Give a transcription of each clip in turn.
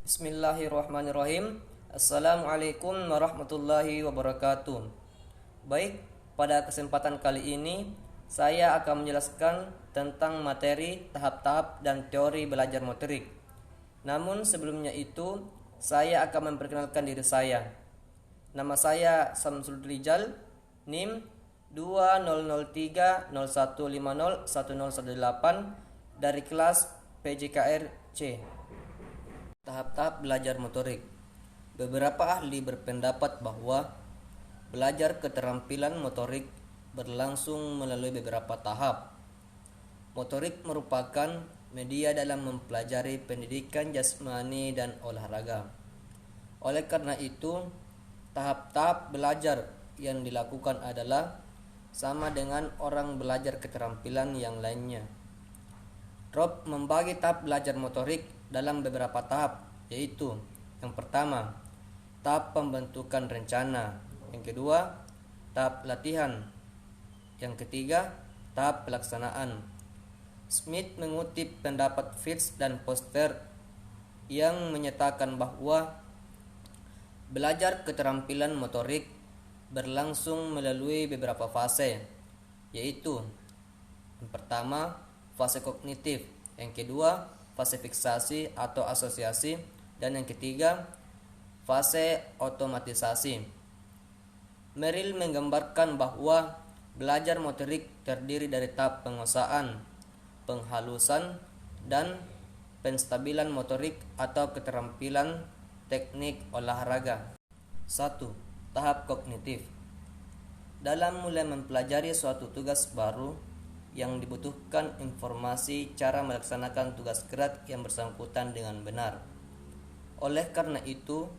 Bismillahirrahmanirrahim. Assalamualaikum warahmatullahi wabarakatuh. Baik, pada kesempatan kali ini saya akan menjelaskan tentang materi, tahap-tahap, dan teori belajar motorik. Namun sebelumnya itu, saya akan memperkenalkan diri saya. Nama saya Samsul Rijal, NIM 200301501018 dari kelas PJKR C. Tahap-tahap belajar motorik. Beberapa ahli berpendapat bahwa belajar keterampilan motorik berlangsung melalui beberapa tahap. Motorik merupakan media dalam mempelajari pendidikan jasmani dan olahraga. Oleh karena itu, tahap-tahap belajar yang dilakukan adalah sama dengan orang belajar keterampilan yang lainnya. Rob membagi tahap belajar motorik dalam beberapa tahap, yaitu yang pertama, tahap pembentukan rencana, yang kedua, tahap latihan, yang ketiga, tahap pelaksanaan. Smith mengutip pendapat Fitz dan Foster yang menyatakan bahwa belajar keterampilan motorik berlangsung melalui beberapa fase, yaitu yang pertama, fase kognitif, yang kedua, fase fiksasi atau asosiasi, dan yang ketiga, fase otomatisasi. Merrill menggambarkan bahwa belajar motorik terdiri dari tahap penguasaan, penghalusan, dan penstabilan motorik atau keterampilan teknik olahraga. 1. Tahap kognitif. Dalam mulai mempelajari suatu tugas baru, yang dibutuhkan informasi cara melaksanakan tugas gerak yang bersangkutan dengan benar. Oleh karena itu,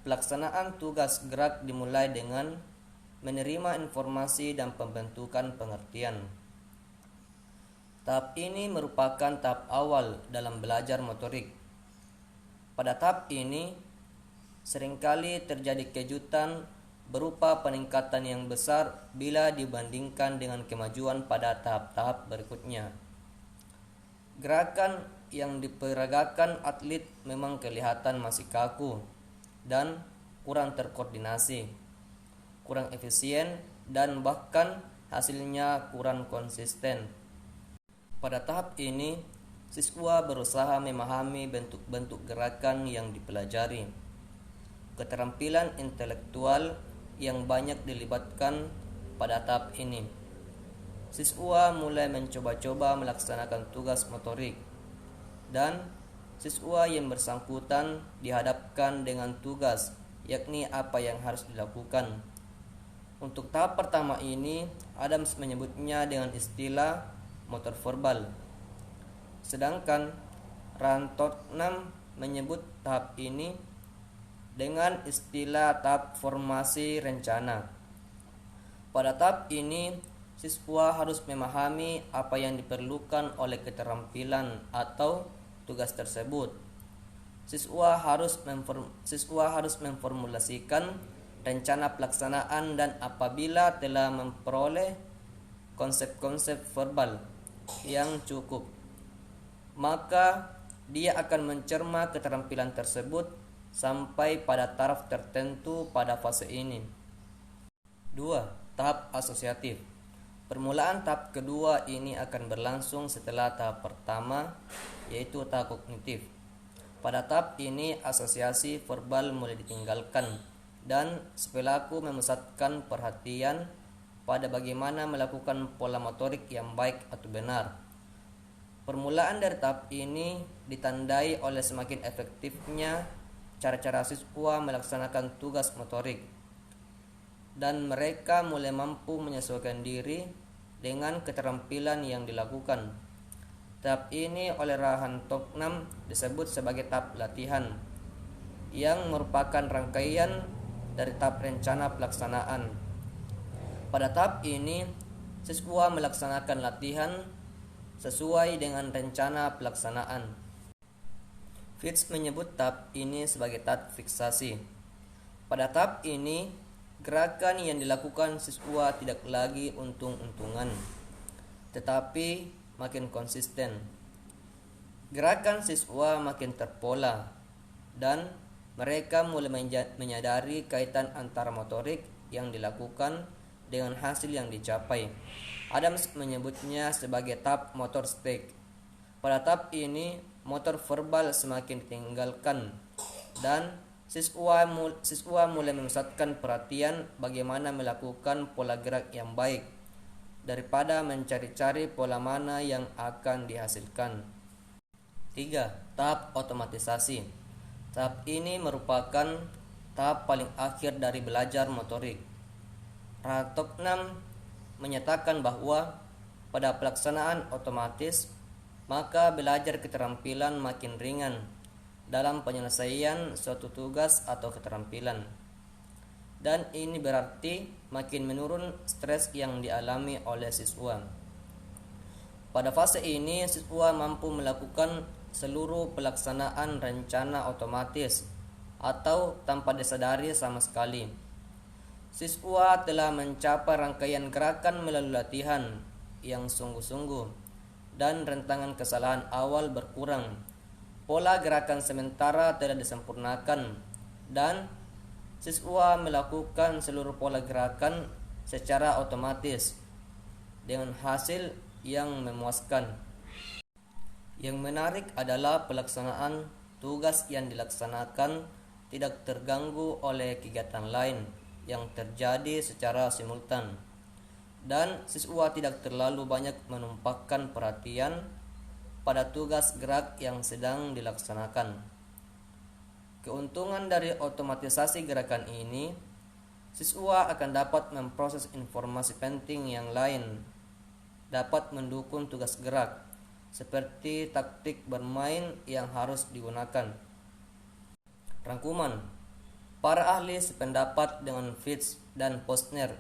pelaksanaan tugas gerak dimulai dengan menerima informasi dan pembentukan pengertian. Tahap ini merupakan tahap awal dalam belajar motorik. Pada tahap ini, seringkali terjadi kejutan berupa peningkatan yang besar bila dibandingkan dengan kemajuan pada tahap-tahap berikutnya. Gerakan yang diperagakan atlet memang kelihatan masih kaku dan kurang terkoordinasi, kurang efisien, dan bahkan hasilnya kurang konsisten. Pada tahap ini, siswa berusaha memahami bentuk-bentuk gerakan yang dipelajari. Keterampilan intelektual yang banyak dilibatkan pada tahap ini. Siswa mulai mencoba-coba melaksanakan tugas motorik, dan siswa yang bersangkutan dihadapkan dengan tugas, yakni apa yang harus dilakukan. Untuk tahap pertama ini, Adams menyebutnya dengan istilah motor verbal. Sedangkan Tottenham menyebut tahap ini dengan istilah tahap formasi rencana. Pada tahap ini, siswa harus memahami apa yang diperlukan oleh keterampilan atau tugas tersebut. Siswa harus memformulasikan rencana pelaksanaan, dan apabila telah memperoleh konsep-konsep verbal yang cukup, maka dia akan mencerna keterampilan tersebut sampai pada taraf tertentu pada fase ini. 2. Tahap asosiatif. Permulaan tahap kedua ini akan berlangsung setelah tahap pertama, yaitu tahap kognitif. Pada tahap ini, asosiasi verbal mulai ditinggalkan dan si pelaku memusatkan perhatian pada bagaimana melakukan pola motorik yang baik atau benar. Permulaan dari tahap ini ditandai oleh semakin efektifnya cara-cara siswa melaksanakan tugas motorik, dan mereka mulai mampu menyesuaikan diri dengan keterampilan yang dilakukan. Tahap ini oleh Tottenham disebut sebagai tahap latihan, yang merupakan rangkaian dari tahap rencana pelaksanaan. Pada tahap ini, siswa melaksanakan latihan sesuai dengan rencana pelaksanaan. Fitz menyebut tahap ini sebagai tahap fiksasi. Pada tahap ini, gerakan yang dilakukan siswa tidak lagi untung-untungan, tetapi makin konsisten. Gerakan siswa makin terpola dan mereka mulai menyadari kaitan antara motorik yang dilakukan dengan hasil yang dicapai. Adams menyebutnya sebagai tahap motor stage. Pada tahap ini, motor verbal semakin ditinggalkan dan siswa mulai memusatkan perhatian bagaimana melakukan pola gerak yang baik daripada mencari-cari pola mana yang akan dihasilkan. 3. Tahap otomatisasi. Tahap ini merupakan tahap paling akhir dari belajar motorik. Ratoknam menyatakan bahwa pada pelaksanaan otomatis, maka belajar keterampilan makin ringan dalam penyelesaian suatu tugas atau keterampilan. Dan ini berarti makin menurun stres yang dialami oleh siswa. Pada fase ini, siswa mampu melakukan seluruh pelaksanaan rencana otomatis atau tanpa disadari sama sekali. Siswa telah mencapai rangkaian gerakan melalui latihan yang sungguh-sungguh dan rentangan kesalahan awal berkurang. Pola gerakan sementara telah disempurnakan dan siswa melakukan seluruh pola gerakan secara otomatis dengan hasil yang memuaskan. Yang menarik adalah pelaksanaan tugas yang dilaksanakan tidak terganggu oleh kegiatan lain yang terjadi secara simultan, dan siswa tidak terlalu banyak menumpahkan perhatian pada tugas gerak yang sedang dilaksanakan. Keuntungan dari otomatisasi gerakan ini, siswa akan dapat memproses informasi penting yang lain, dapat mendukung tugas gerak, seperti taktik bermain yang harus digunakan. Rangkuman. Para ahli sependapat dengan Fitz dan Posner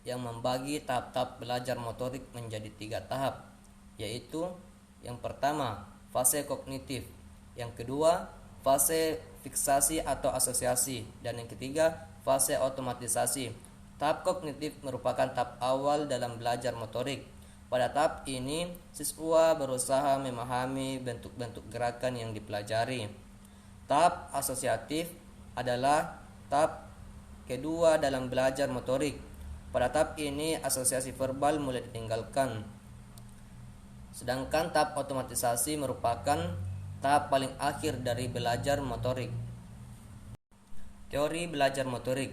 yang membagi tahap-tahap belajar motorik menjadi 3 tahap, yaitu yang pertama, fase kognitif, yang kedua, fase fiksasi atau asosiasi, dan yang ketiga, fase otomatisasi. Tahap kognitif merupakan tahap awal dalam belajar motorik. Pada tahap ini, siswa berusaha memahami bentuk-bentuk gerakan yang dipelajari. Tahap asosiatif adalah tahap kedua dalam belajar motorik. Pada tahap ini, asosiasi verbal mulai ditinggalkan. Sedangkan tahap otomatisasi merupakan tahap paling akhir dari belajar motorik. Teori belajar motorik.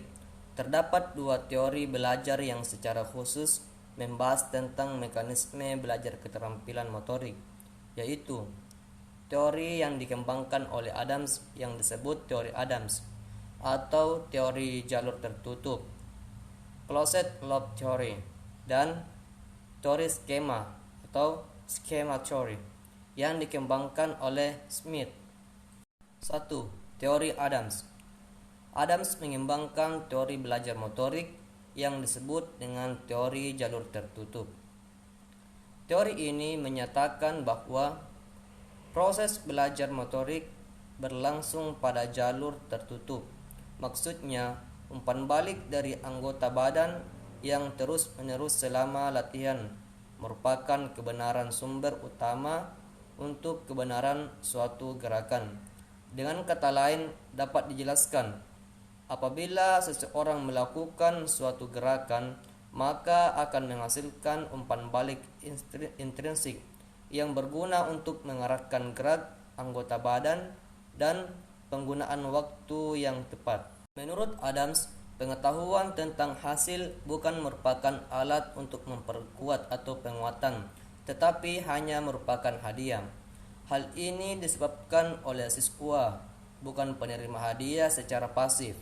Terdapat 2 teori belajar yang secara khusus membahas tentang mekanisme belajar keterampilan motorik, yaitu teori yang dikembangkan oleh Adams yang disebut teori Adams atau teori jalur tertutup, closed loop theory, dan teori skema atau schema theory yang dikembangkan oleh Smith. 1. Teori Adams. Adams mengembangkan teori belajar motorik yang disebut dengan teori jalur tertutup. Teori ini menyatakan bahwa proses belajar motorik berlangsung pada jalur tertutup. Maksudnya, umpan balik dari anggota badan yang terus-menerus selama latihan merupakan kebenaran sumber utama untuk kebenaran suatu gerakan. Dengan kata lain, dapat dijelaskan, apabila seseorang melakukan suatu gerakan, maka akan menghasilkan umpan balik intrinsik yang berguna untuk mengarahkan gerak anggota badan dan penggunaan waktu yang tepat. Menurut Adams, pengetahuan tentang hasil bukan merupakan alat untuk memperkuat atau penguatan, tetapi hanya merupakan hadiah. Hal ini disebabkan oleh siswa, bukan penerima hadiah secara pasif,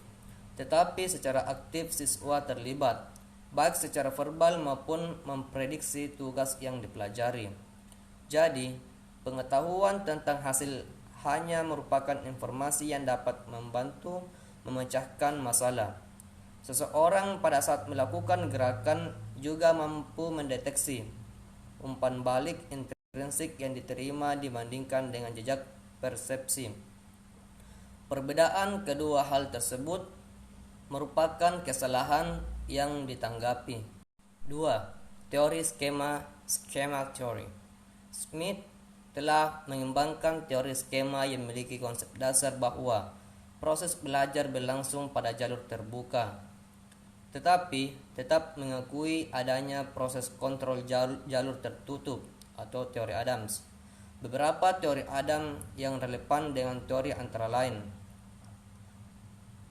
tetapi secara aktif siswa terlibat, baik secara verbal maupun memprediksi tugas yang dipelajari. Jadi, pengetahuan tentang hasil hanya merupakan informasi yang dapat membantu memecahkan masalah. Seseorang pada saat melakukan gerakan juga mampu mendeteksi umpan balik intrinsik yang diterima dibandingkan dengan jejak persepsi. Perbedaan kedua hal tersebut merupakan kesalahan yang ditanggapi. 2. Teori schema theory. Smith telah mengembangkan teori skema yang memiliki konsep dasar bahwa proses belajar berlangsung pada jalur terbuka, tetapi tetap mengakui adanya proses kontrol jalur tertutup atau teori Adams. Beberapa teori Adams yang relevan dengan teori antara lain: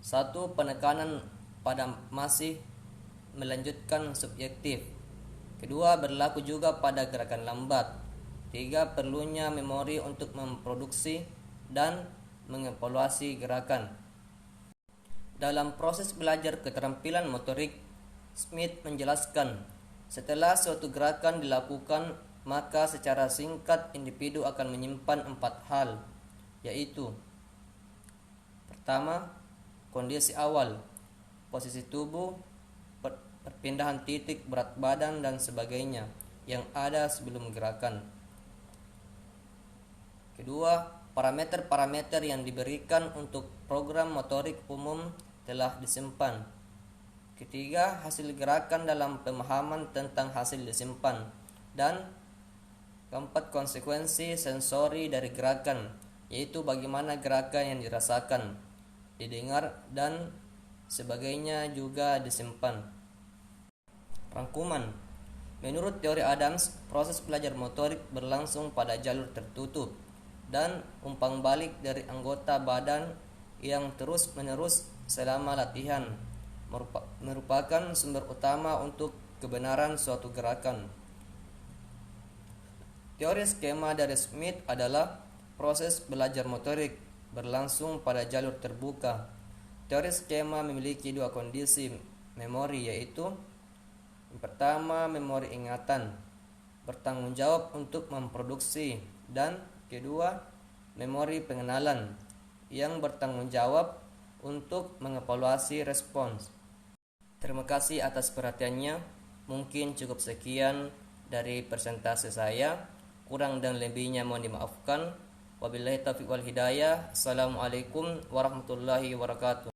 1. Penekanan pada masih melanjutkan subjektif. 2. Berlaku juga pada gerakan lambat. 3. Perlunya memori untuk memproduksi dan mengevaluasi gerakan. Dalam proses belajar keterampilan motorik, Smith menjelaskan, setelah suatu gerakan dilakukan, maka secara singkat individu akan menyimpan 4 hal, yaitu: pertama, kondisi awal, posisi tubuh, perpindahan titik berat badan dan sebagainya yang ada sebelum gerakan. Kedua, parameter-parameter yang diberikan untuk program motorik umum telah disimpan. Ketiga, hasil gerakan dalam pemahaman tentang hasil disimpan. Dan keempat, konsekuensi sensori dari gerakan, yaitu bagaimana gerakan yang dirasakan, didengar, dan sebagainya juga disimpan. Rangkuman. Menurut teori Adams, proses belajar motorik berlangsung pada jalur tertutup, dan umpan balik dari anggota badan yang terus-menerus selama latihan merupakan sumber utama untuk kebenaran suatu gerakan. Teori skema dari Smith adalah proses belajar motorik berlangsung pada jalur terbuka. Teori skema memiliki 2 kondisi memori, yaitu: yang pertama, memori ingatan bertanggung jawab untuk memproduksi, dan kedua, memori pengenalan yang bertanggung jawab untuk mengevaluasi respons. Terima kasih atas perhatiannya. Mungkin cukup sekian dari presentasi saya. Kurang dan lebihnya mohon dimaafkan. Wabillahi taufiq wal hidayah. Assalamualaikum warahmatullahi wabarakatuh.